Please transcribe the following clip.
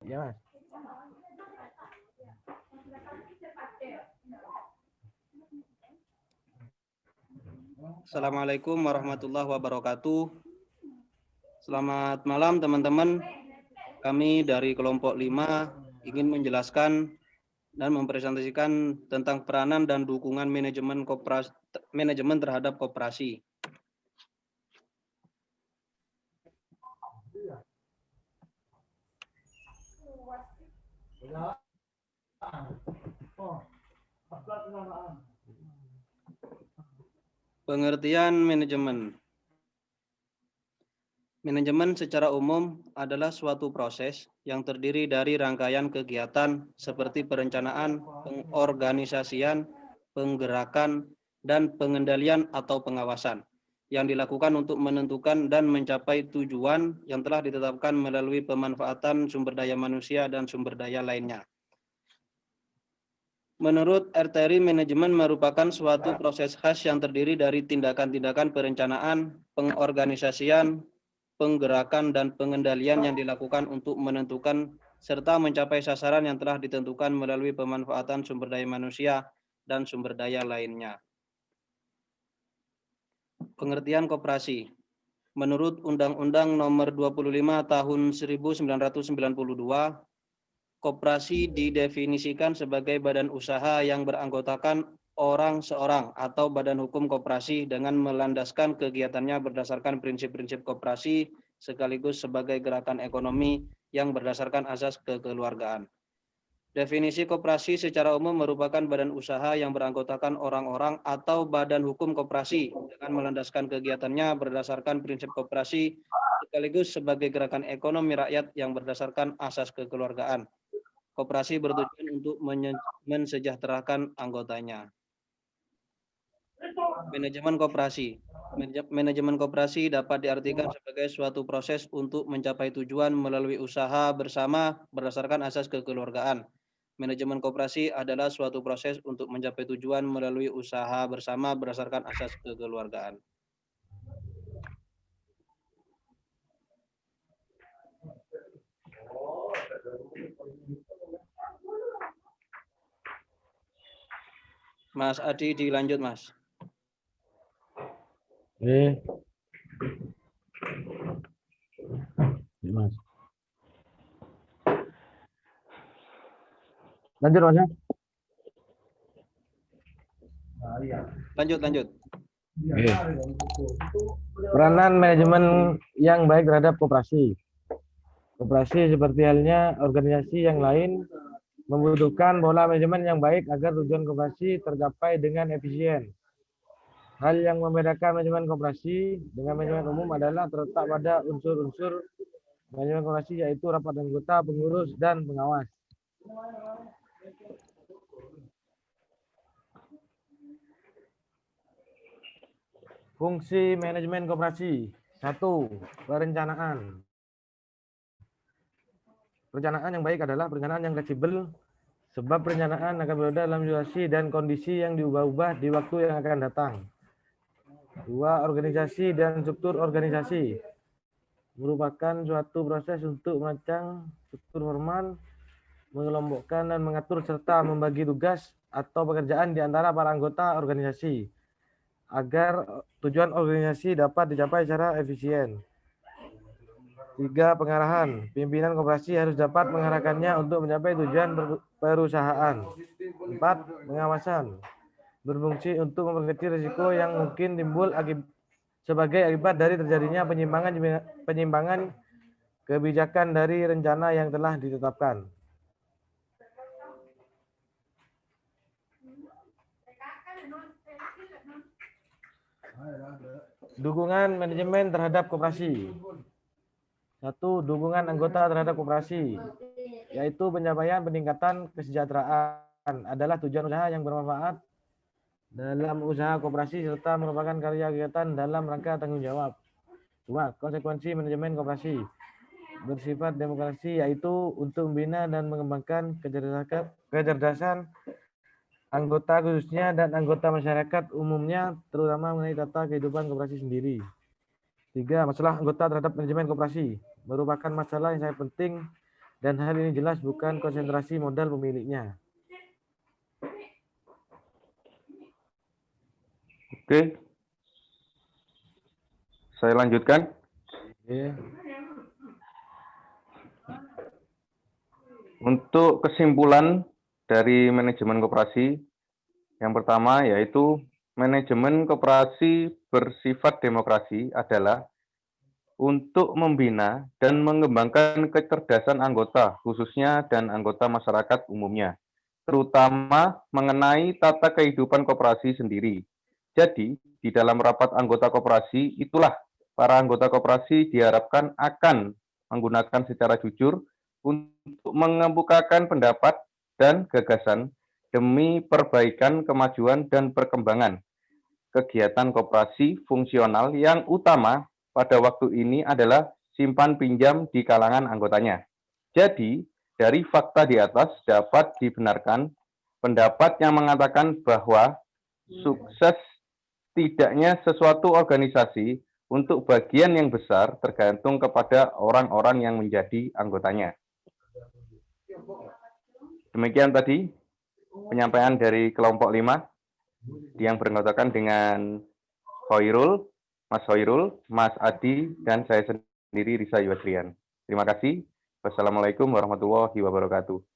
Ya, Mas. Assalamualaikum warahmatullahi wabarakatuh. Selamat malam teman-teman. Kami dari kelompok 5 ingin menjelaskan dan mempresentasikan tentang peranan dan dukungan manajemen terhadap koperasi. Pengertian manajemen. Manajemen secara umum adalah suatu proses yang terdiri dari rangkaian kegiatan seperti perencanaan, pengorganisasian, penggerakan, dan pengendalian atau pengawasan yang dilakukan untuk menentukan dan mencapai tujuan yang telah ditetapkan melalui pemanfaatan sumber daya manusia dan sumber daya lainnya. Menurut RTRI, manajemen merupakan suatu proses khas yang terdiri dari tindakan-tindakan perencanaan, pengorganisasian, penggerakan, dan pengendalian yang dilakukan untuk menentukan serta mencapai sasaran yang telah ditentukan melalui pemanfaatan sumber daya manusia dan sumber daya lainnya. Pengertian koperasi. Menurut Undang-Undang Nomor 25 Tahun 1992, koperasi didefinisikan sebagai badan usaha yang beranggotakan orang seorang atau badan hukum koperasi dengan melandaskan kegiatannya berdasarkan prinsip-prinsip koperasi sekaligus sebagai gerakan ekonomi yang berdasarkan asas kekeluargaan. Definisi koperasi secara umum merupakan badan usaha yang beranggotakan orang-orang atau badan hukum koperasi dengan melandaskan kegiatannya berdasarkan prinsip koperasi sekaligus sebagai gerakan ekonomi rakyat yang berdasarkan asas kekeluargaan. Koperasi bertujuan untuk mensejahterakan anggotanya. Manajemen koperasi. Manajemen koperasi dapat diartikan sebagai suatu proses untuk mencapai tujuan melalui usaha bersama berdasarkan asas kekeluargaan. Manajemen koperasi adalah suatu proses untuk mencapai tujuan melalui usaha bersama berdasarkan asas kekeluargaan. Mas Adi, dilanjut, Mas. Oke. Ya, Mas. Lanjut, Mas. Lanjut. Oke. Peranan manajemen yang baik terhadap koperasi. Koperasi seperti halnya organisasi yang lain membutuhkan pola manajemen yang baik agar tujuan koperasi tercapai dengan efisien. Hal yang membedakan manajemen koperasi dengan manajemen umum adalah terletak pada unsur-unsur manajemen koperasi, yaitu rapat anggota, pengurus, dan pengawas. Fungsi manajemen koperasi. 1. Perencanaan. Perencanaan yang baik adalah perencanaan yang fleksibel, sebab perencanaan akan berbeda dalam situasi dan kondisi yang diubah-ubah di waktu yang akan datang. 2. Organisasi dan struktur organisasi. Merupakan suatu proses untuk merancang struktur formal, mengelompokkan dan mengatur serta membagi tugas atau pekerjaan di antara para anggota organisasi agar tujuan organisasi dapat dicapai secara efisien. 3. Pengarahan. Pimpinan koperasi harus dapat mengarahkannya untuk mencapai tujuan perusahaan. 4. Pengawasan. Berfungsi untuk memperkecil risiko yang mungkin timbul sebagai akibat dari terjadinya penyimpangan kebijakan dari rencana yang telah ditetapkan. Dukungan manajemen terhadap koperasi. 1. Dukungan anggota terhadap koperasi, yaitu pencapaian peningkatan kesejahteraan adalah tujuan usaha yang bermanfaat dalam usaha koperasi serta merupakan karya kegiatan dalam rangka tanggung jawab. 2. Konsekuensi manajemen koperasi bersifat demokrasi, yaitu untuk membina dan mengembangkan kecerdasan anggota khususnya dan anggota masyarakat umumnya, terutama mengenai tata kehidupan koperasi sendiri. 3. Masalah anggota terhadap manajemen koperasi merupakan masalah yang sangat penting dan hal ini jelas bukan konsentrasi modal pemiliknya. Oke. Saya lanjutkan. Oke. Untuk kesimpulan dari manajemen koperasi, yang pertama yaitu manajemen koperasi bersifat demokrasi adalah untuk membina dan mengembangkan kecerdasan anggota, khususnya dan anggota masyarakat umumnya, terutama mengenai tata kehidupan koperasi sendiri. Jadi, di dalam rapat anggota koperasi, itulah para anggota koperasi diharapkan akan menggunakan secara jujur untuk mengemukakan pendapat dan gagasan demi perbaikan kemajuan dan perkembangan kegiatan koperasi fungsional yang utama pada waktu ini adalah simpan pinjam di kalangan anggotanya. Jadi, dari fakta di atas dapat dibenarkan pendapat yang mengatakan bahwa sukses tidaknya sesuatu organisasi untuk bagian yang besar tergantung kepada orang-orang yang menjadi anggotanya. Demikian tadi penyampaian dari kelompok 5 yang beranggotakan dengan Hoirul, Mas Adi, dan saya sendiri Risa Yuwasrian. Terima kasih. Wassalamualaikum warahmatullahi wabarakatuh.